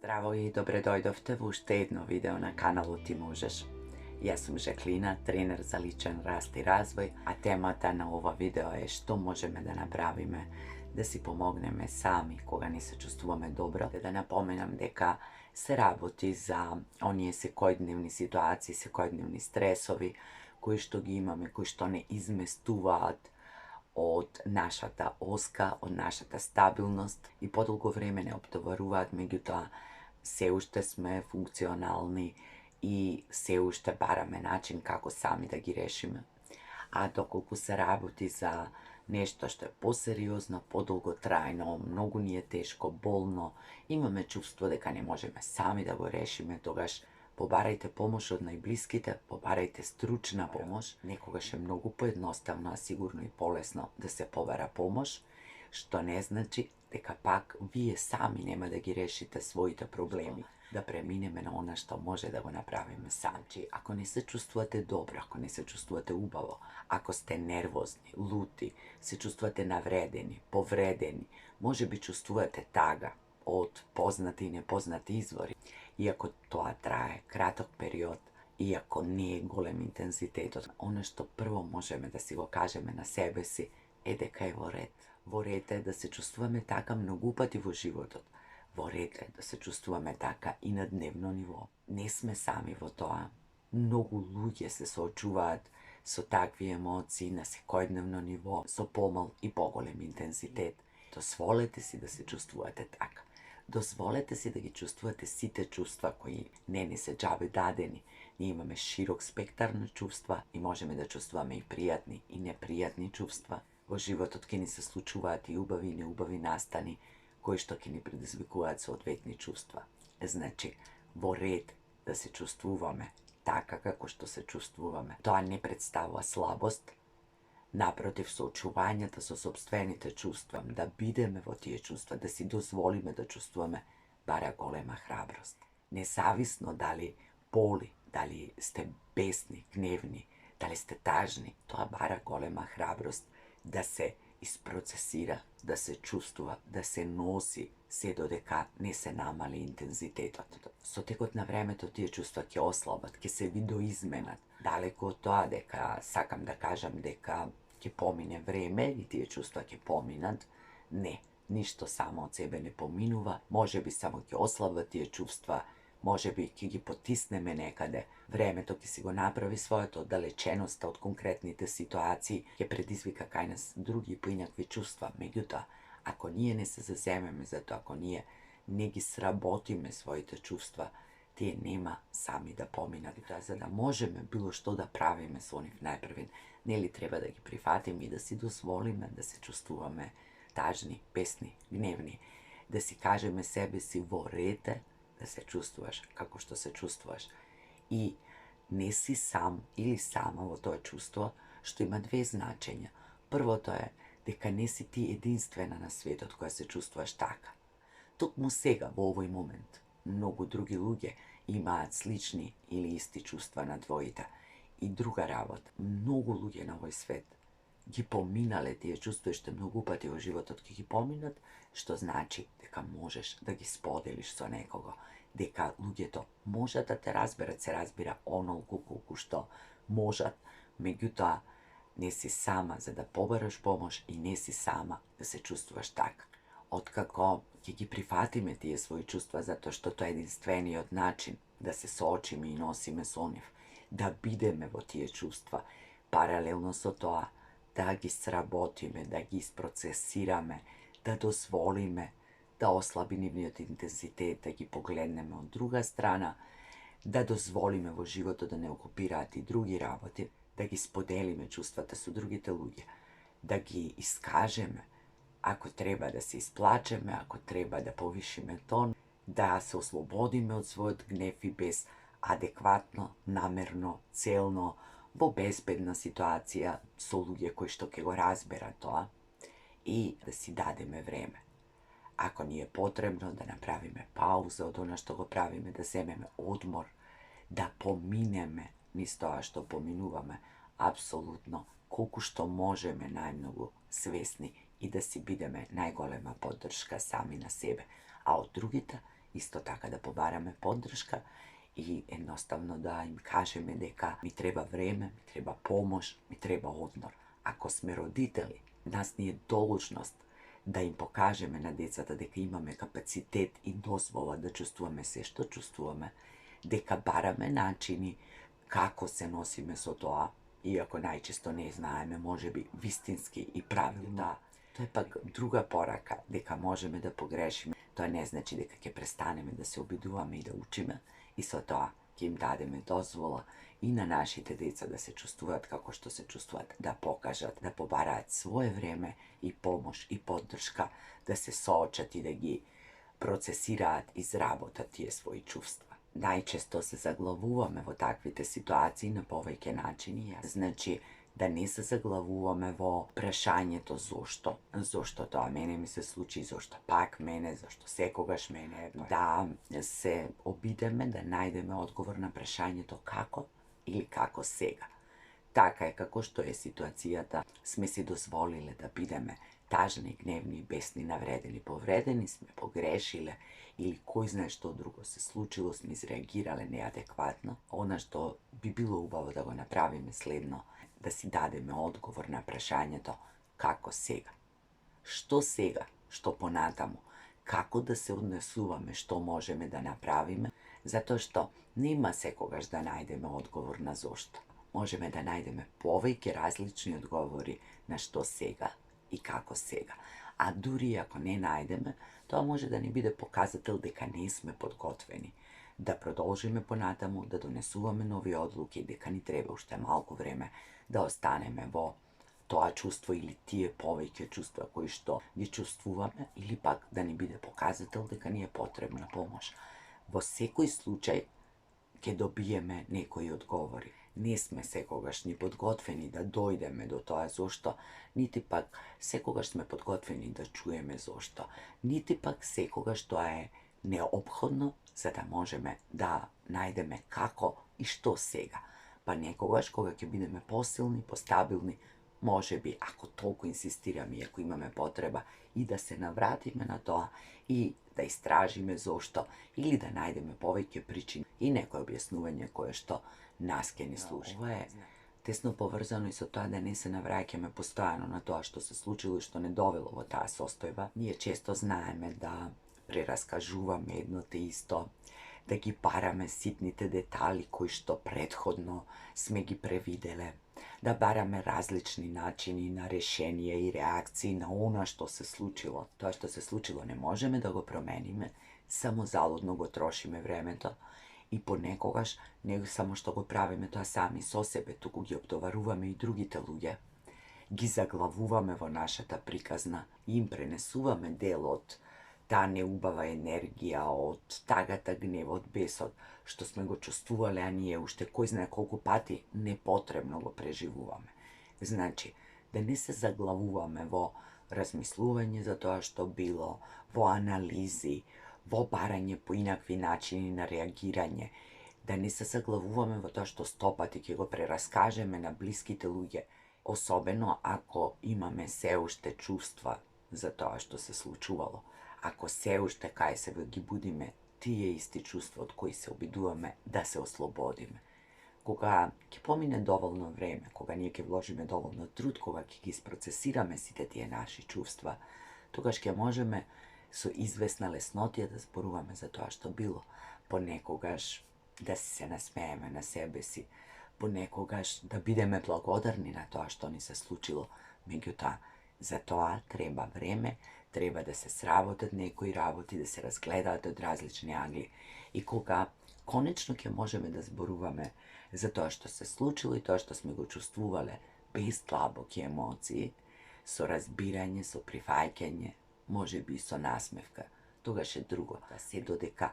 Zdravo i dobrodošli u još jedno video na kanalu Ti možeš. Ja sam Žaklina, trener za ličan rast i razvoj, a tema na ovo video je što možemo da napravimo da si pomogneme sami koga ne se čustvujeme dobro. Da napomenam deka se raboti za onije sekojdnevni situaciji, sekojdnevni stresovi koji što gi imame, koji što ne izmestuvat od našata oska, od našata stabilnost i podolgo vreme ne obtovaruvat, međutim se ušte sme funkcionalni i se ušte barame način kako sami da gi rešime. A dokoliko se raboti za nešto što je poseriozno, podolgotrajno, mnogo nije teško, bolno, imame čuvstvo deka ne možeme sami da go rešime, togaž pobarajte pomoć od najbliskite, pobarajte stručna pomoć, nekogaž je mnogo pojednostavno, a sigurno i bolesno da se pobara pomoć, što ne znači deka pak vi sami nema da gi rešite svojite problemi, da premineme na ono što može da go napravime sami. Ako ne se čustvujete dobro, ako ne se čustvujete ubavo, ako ste nervozni, luti, se čustvujete navredeni, povredeni, može bi čustvujete taga od poznati i nepoznati izvori. Iako to traje kratok period, iako nije golem intenzitet, ono što prvo možeme da si go kažeme na sebe si, deka je voret. Vorete da se čustvujeme taka mnogupati vo životu. Vorete da se čustvujeme taka i na dnevno nivo. Ne sme sami vo toa. Mnogo ljudje se sočuvat so takvi emociji na sekojdnevno nivo, so pomal i pogolem intenzitet. Dozvolite si da se čustvujete taka. Dozvolite si da gi čustvujete site čustva koji ne se džabe dadeni. Mi imame širok spektarno čustva i možeme da čustvujeme i prijatni i neprijatni čustva. Vo život od kini se slučuvati i ubavi i neubavi nastani, koji što kini predizvikuvat su odvetni čustva. Znači, vo red da se čustvujeme taka kako što se čustvujeme. To ne predstavlja slabost, naprotiv su očuvanja da so sobstvenite čustvam, da bideme vo tije čustva, da si dozvolime da čustvujeme bara golema hrabrost. Nezavisno da li boli, da li ste besni, gnevni, da li ste tažni, to je bara golema hrabrost da se isprocesira, da se čustva, da se nosi se dodeka ne se namali intenzitet. So tekot na vreme to tije čustva ke oslabat, ke se vido izmenat. Daleko od toa deka sakam da kažem deka ke pomine vreme i tije čustva ke pominat. Ne, ništo samo od sebe ne pominuva, može bi samo ke oslabat tije čustva, može bi ki gi potisneme nekade. Vreme to ki si go napravi svoje, to dalečenost od konkretnite situaciji je predizvika kaj nas drugi plinjakvi čustva. Međutim, ako nije ne se zazememe za to, ako nije ne gi srabotime svojite čustva, te nema sami da pominali. Da možeme bilo što da pravime s onih najprvin, ne li treba da gi prihvatim i da si dozvolime da se čustvujeme tažni, besni, gnevni, da si kažeme sebi si vorete da se čustvuješ kako što se čustvuješ i ne si sam ili sama vo to čustvo, što ima dve značenja. Prvo to je deka ne si ti jedinstvena na svijetu od koja se čustvuješ taka. Tok mu sega v ovoj moment. Mnogo drugi ljudje imaat slični ili isti čustva na dvojita. I druga rabota, mnogo ljudje na ovoj svet gi pominale tije čustva što je mnogo upati u život od ki gi pominat, što znači deka možeš da gi spodeliš sa nekoga, deka ljudje to može da te razberat, se razbira onoliko koliko što možat, međutim ne si sama za da pobaraš pomoć i ne si sama da se čustvuješ tak. Otkako gi prihvatime tije svoje čustva zato što to je jedinstveniji od način da se sočime i nosime s onih, da bideme vo tije čustva, paralelno so toa, da gi srabotime, da gi isprocesirame, da dozvolime, da oslabi nivniot intenzitet, da gi pogledneme od druga strana, da dozvolime vo životu da ne okupirati drugi raboti, da gi spodelime čustva da su drugi te ljudje, da gi iskažeme, ako treba da se isplačeme, ako treba da povišime ton, da se oslobodime od svojeg gnefi bez adekvatno, namerno, celno, vo bezbedna situacija su ljudje koji što ke go razbera to i da si dademe vreme. Ako nije potrebno da napravime pauzu od ono što go pravime, da zememe odmor, da pomineme niz toa što pominuvame, apsolutno koliko što možeme najmnogo svesni i da si bideme najgolema podrška sami na sebe. A od drugita isto така да побараме поддршка и едноставно да им кажеме дека ми треба време, ми треба помош, ми треба одмор. Ако сме родители, нас ни е должност да им покажеме на децата дека имаме капацитет и дозвола да чувствуваме се што чувствуваме, дека бараме начини како се носиме со тоа, иако најчесто не знаеме, може би, вистински и правилно. Тоа е пак друга порака, дека можеме да погрешиме. Тоа не значи дека ќе престанеме да се обидуваме и да учиме, и со тоа ќе им дадеме дозвола и на нашите деца да се чувствуваат како што се чувствуваат, да покажат, да побараат свое време и помош и поддршка, да се соочат и да ги процесираат, изработат тие своји чувства. Најчесто се заглавуваме во таквите ситуации на повеќе начини. Значи, да не се заглавуваме во прашањето зошто. Зошто тоа мене ми се случи, зошто пак мене, зошто секогаш мене. Да се обидеме да најдеме одговор на прашањето како или како сега. Така е како што е ситуацијата, сме си дозволиле да бидеме тажни, гневни, бесни, навредени, повредени сме, погрешиле или кој знае што друго се случило, сме изреагирале неадекватно. Она што би било убаво да го направиме следно, да си дадеме одговор на прашањето како сега. Што сега, што понатаму, како да се однесуваме, што можеме да направиме, затоа што нема секогаш да најдеме одговор на зошто. Можеме да најдеме повеќе различни одговори на што сега и како сега. А дури ако не најдеме, тоа може да ни биде показател дека не сме подготвени, да продолжиме понатаму, да донесуваме нови одлуки, дека ни треба уште малку време да останеме во тоа чувство или тие повеќе чувства кои што ги чувствуваме, или пак да ни биде показател дека ни е потребна помош. Во секој случај ќе добиеме некои одговори. Не сме секогаш ни подготвени да дојдеме до тоа зошто, нити пак секогаш сме подготвени да чуеме зошто, нити пак секогаш тоа е неопходно за да можеме да најдеме како и што сега. Па некогаш, кога ќе бидеме посилни, постабилни, може би, ако толку инсистираме и ако имаме потреба, и да се навратиме на тоа и да истражиме зошто, или да најдеме повеќе причини и некој објаснување кое што нас ке ни служи. Ова е тесно поврзано и со тоа да не се навраќаме постојано на тоа што се случило и што не довело во таа состојба. Ние често знаеме да прераскажуваме едно те исто, да ги бараме ситните детали кои што претходно сме ги превиделе, да бараме различни начини на решение и реакции на она што се случило. Тоа што се случило не можеме да го промениме, само залудно го трошиме времето и понекогаш не само што го правиме тоа сами со себе, туку ги обтоваруваме и другите луѓе. Ги заглавуваме во нашата приказна и им пренесуваме дел од таа неубава енергија, од тагата, гневот, бесот, што сме го чувствувале, а ние уште кој знае колку пати непотребно го преживуваме. Значи, да не се заглавуваме во размислување за тоа што било, во анализи, во барање по инакви начини на реагирање, да не се заглавуваме во тоа што 100 пати ќе го прераскажеме на блиските луѓе, особено ако имаме се уште чувства за тоа што се случувало. Ако се уште кај себе ги будиме тие исти чувства од кои се обидуваме да се ослободиме. Кога ќе помине доволно време, кога ние ќе вложиме доволно труд, кога ќе ги isprocesirаме сите тие наши чувства, тогаш ќе можеме со известна леснотија да зборуваме за тоа што било. Понекогаш да се насмееме на себе си, понекогаш да бидеме благодарни на тоа што ни се случило. Меѓутоа, за тоа треба време, треба да се сработат некои работи, да се разгледаат од различни англи. И кога конечно ќе можеме да зборуваме за тоа што се случило и тоа што сме го чувствувале без длабоки емоции, со разбирање, со прифаќање, може би со насмевка, тогаш е друго. Се додека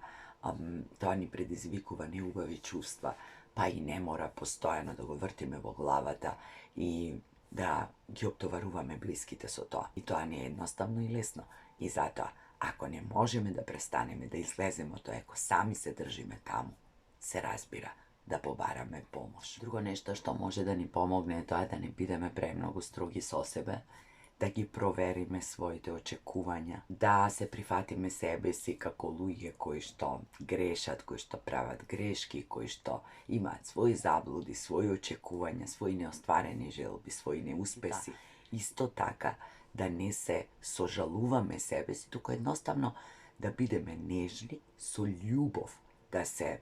тоа ни предизвикува неубави чувства, па и не мора постојано да го вртиме во главата и да ги обтоваруваме блиските со тоа. И тоа не е едноставно и лесно. И затоа, ако не можеме да престанеме да излеземе од тоа, ако сами се држиме таму, се разбира да побараме помош. Друго нешто што може да ни помогне е тоа да не бидеме премногу строги со себе, da ги провериме своите очекувања, да се прифатиме себе си како луѓе кои што грешат, кои што прават грешки, кои што имаат своји заблуди, своји очекувања, своји неостварени желби, своји неуспеси. Исто така, да не се сожалуваме себе си, туку едноставно да бидеме нежни, со љубов, да се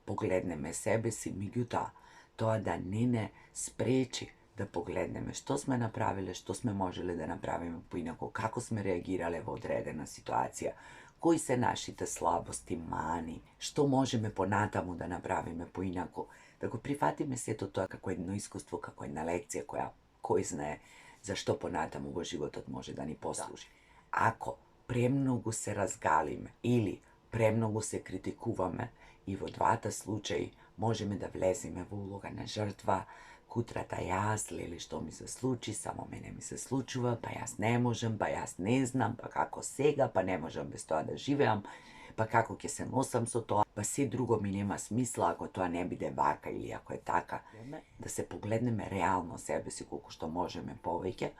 погледнеме себе си, меѓутоа, тоа да не спречи да погледнеме што сме направиле, што сме можеле да направиме поинако, како сме реагирале во одредена ситуација, кои се нашите слабости, мани, што можеме понатаму да направиме поинако, да го прифатиме сето тоа како едно искуство, како една лекција која кој знае зашто понатаму во животот може да ни послужи. Ако премногу се разгалиме или премногу се критикуваме, и во двата случаи можеме да влеземе во улога на жртва, кутрата јас, леле што ми се случи, само мене ми се случува, па јас не можам, па јас не знам, па како сега, па не можам без тоа да живеам, па како ќе се носам со тоа, па се друго ми нема смисла ако тоа не биде вака или ако е така. Да се погледнеме реално себе си колку што можеме повеќе,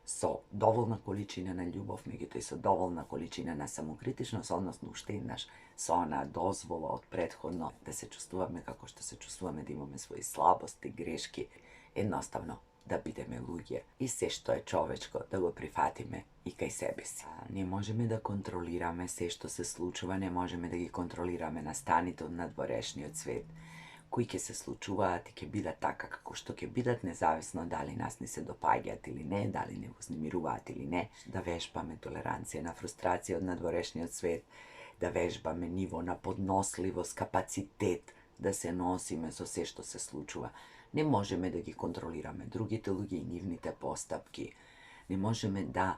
со доволна количина на љубов, меѓутоа и со доволна количина на самокритичност, односно уште еднаш со она дозвола од претходно да се чувствуваме како што се чувствуваме, да имаме своји слабости, грешки, едноставно да бидеме луѓе и се што е човечко да го прифатиме и кај себе си. Не можеме да контролираме се што се случува, не можеме да ги контролираме настаните од надворешниот свет, кои ќе се случуваат и ќе бидат така како што ќе бидат, независно дали нас не се допаѓаат или не, дали не вознемируваат или не. Да вежбаме толеранција на фрустрација од надворешниот свет, да вежбаме ниво на подносливост, капацитет да се носиме со се што се случува. Не можеме да ги контролираме другите луѓе и нивните постапки. Не можеме да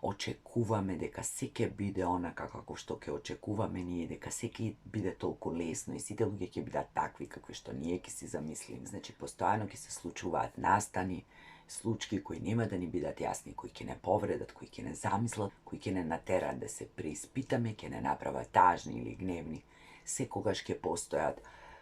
очекуваме дека се ќе биде онака како што ќе очекуваме ние, дека се ќе биде толку лесно и сите луѓе ќе бидат такви какви што ние ќе си замислиме. Значи, постојано ќе се случуваат настани, случаи кои нема да ни бидат јасни, кои ќе не повредат, кои ќе не замислат, кои ќе не натераат да се преиспитаме, ќе не направат тажни или гневни. Секогаш ќе постојат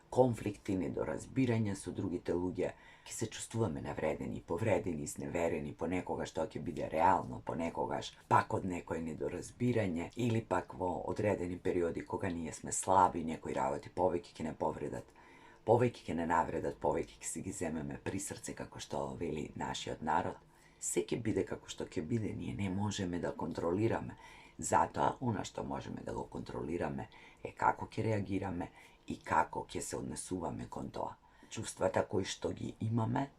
конфликти, недоразбирања со другите луѓе, ќе се чувствуваме навредени, повредени, изневерени, понекогаш тоа ќе биде реално, понекогаш пак од некој недоразбирање или пак во одредени периоди кога ние сме слаби, некои работи повеќе ќе не повредат, повеќе ќе не навредат, повеќе ќе си ги земеме при срце како што вели нашиот народ. Се ќе биде како што ќе биде, ние не можеме да контролираме. Затоа, она што можеме да го контролираме е како ќе реагираме и како ќе се однесуваме кон тоа. Чувствата кои што ги имаме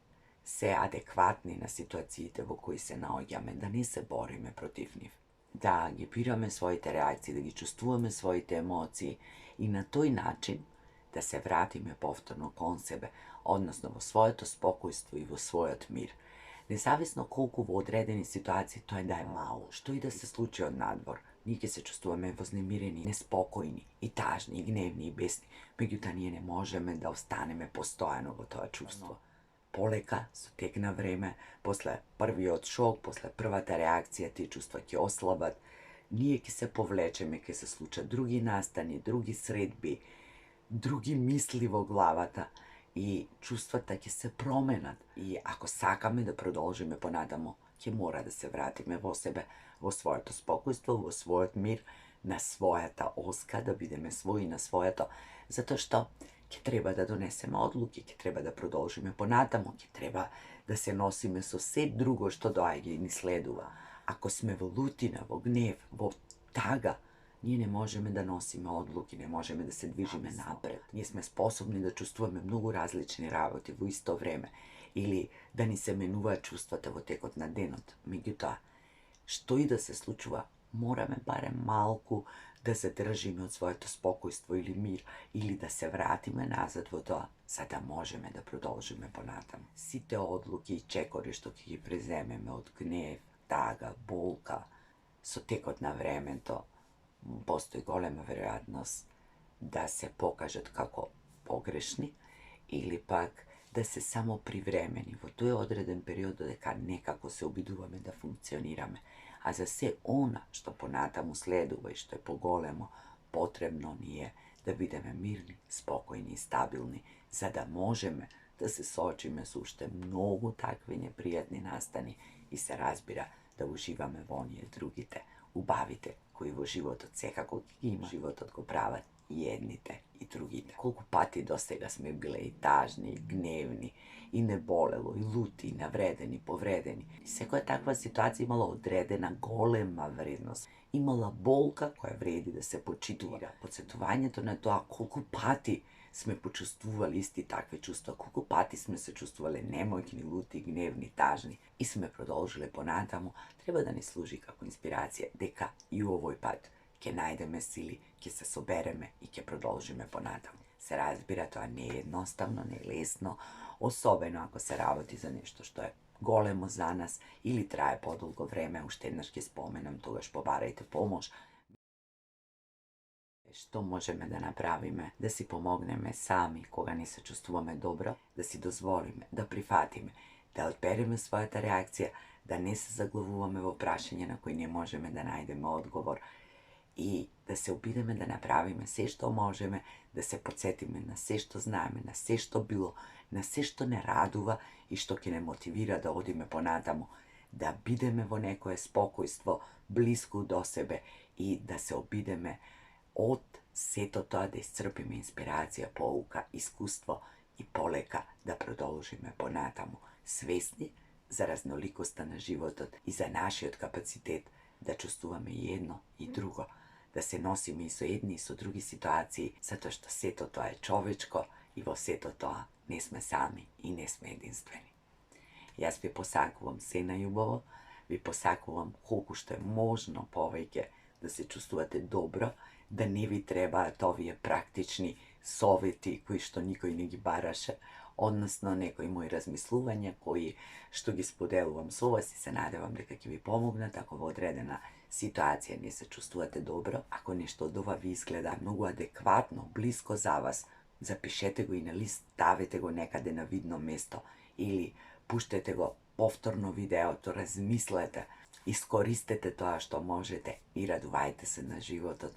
се адекватни на ситуациите во кои се наоѓаме, да не се бориме против нив. Да ги бираме своите реакции, да ги чувствуваме своите емоции и на тој начин да се вратиме повторно кон себе, односно во своето спокојство и во својот мир. Независно колку во одредени ситуации тоа да е мало, што и да се случи од надвор, ние ќе се чувствуваме вознемирени, неспокојни, и тажни, и гневни, и бесни, меѓутоа ние не можеме да останеме постојано во тоа чувство. Полека, со тек на време, после првиот шок, после првата реакција, тие чувства ќе ослабат, ние ќе се повлечеме, ќе се случат други настани, други средби, други мисли во главата и чувствата ќе се променат. И ако сакаме да продолжиме понатаму, ќе мора да се вратиме во себе, во своето спокојство, во својот мир, на својата оска, да бидеме своји на своето, затоа што ќе треба да донесеме одлуки, ќе треба да продолжиме понатаму, ќе треба да се носиме со се друго што доаѓа и ни следува. Ако сме во лутина, во гнев, во тага, ние не можеме да носиме одлуки, не можеме да се движиме напред. Ние сме способни да чувствуваме многу различни работи во исто време или да ни се менуваат чувствата во текот на денот. Меѓутоа, што и да се случува, мораме барем малку да се држиме од своето спокојство или мир, или да се вратиме назад во тоа, за да можеме да продолжиме понатаму. Сите одлуки и чекори што ќе ги преземеме од гнев, тага, болка, со текот на времето, постои голема веројатност да се покажат како погрешни или пак да се само привремени во тој одреден период додека некако се обидуваме да функционираме. А за се она што понатаму следува и што е поголемо, потребно ни е да бидеме мирни, спокојни и стабилни, за да можеме да се соочиме со уште многу такви непријатни настани и се разбира да уживаме во оние другите, убавите, кои во животот секако има. Животот го прават и едните и другите. Колку пати до сега сме биле и тажни, и гневни, и неболело, и лути, и навредени, повредени. И секоја таква ситуација имала одредена голема вредност. Имала болка која вреди да се почитува. Подсетувањето на тоа колку пати сме почувствували исти такви чувства, колку пати сме се чувствувале немоќни, лути, гневни, тажни и сме продолжиле понатаму, треба да ни служи како инспирација дека и овој пат ќе најдеме сили, ќе се собереме и ќе продолжиме понатаму. Се разбира, тоа не е едноставно, не е лесно, особено ако се работи за нешто што е големо за нас или трае подолго време, уште еднаш ќе споменам, тогаш побарајте помош. Што можеме да направиме? Да си помогнеме сами кога не се чувствуваме добро, да си дозволиме, да прифатиме, да одбереме својата реакција, да не се заглавуваме во прашања на кои не можеме да најдеме одговор и да се обидеме да направиме се што можеме, да се подсетиме на се што знаеме, на се што било, на се што не радува и што ќе не мотивира да одиме понатаму, да бидеме во некое спокојство, блиску до себе и да се обидеме од сето тоа да исцрпиме инспирација, поука, искуство и полека да продолжиме понатаму, свесни за разноликоста на животот и за нашиот капацитет да чувствуваме и едно и друго, да се носиме и со едни и со други ситуации, затоа што сето тоа е човечко и во сето тоа не сме сами и не сме единствени. Јас ви посакувам се најубаво, ви посакувам колку што е можно повеќе да се чувствувате добро, да не ви требаат овие практични совети кои што никој не ги бараше, односно некои мои размислувања кои што ги споделувам со вас и се надевам дека ќе ви помогнат ако во одредена ситуација не се чувствувате добро. Ако нешто од ова ви изгледа многу адекватно, блиско за вас, запишете го и на лист, ставете го некаде на видно место или пуштете го повторно видеото, размислете, искористете тоа што можете и радувајте се на животот.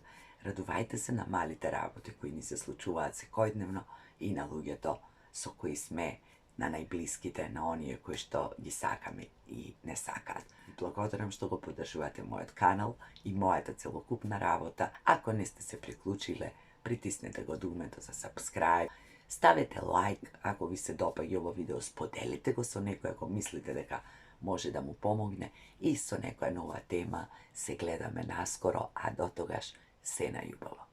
Радувајте се на малите работи кои ни се случуваат секојдневно и на луѓето со кои сме, на најблиските, на оние кои што ги сакаме и не сакаат. Благодарам што го поддржувате мојот канал и мојата целокупна работа. Ако не сте се приклучиле, притиснете го дугмето за subscribe, ставете лайк ако ви се допаѓа ово видео, споделите го со некој ако мислите дека може да му помогне и со некоја нова тема се гледаме наскоро, а до тогаш се најубаво.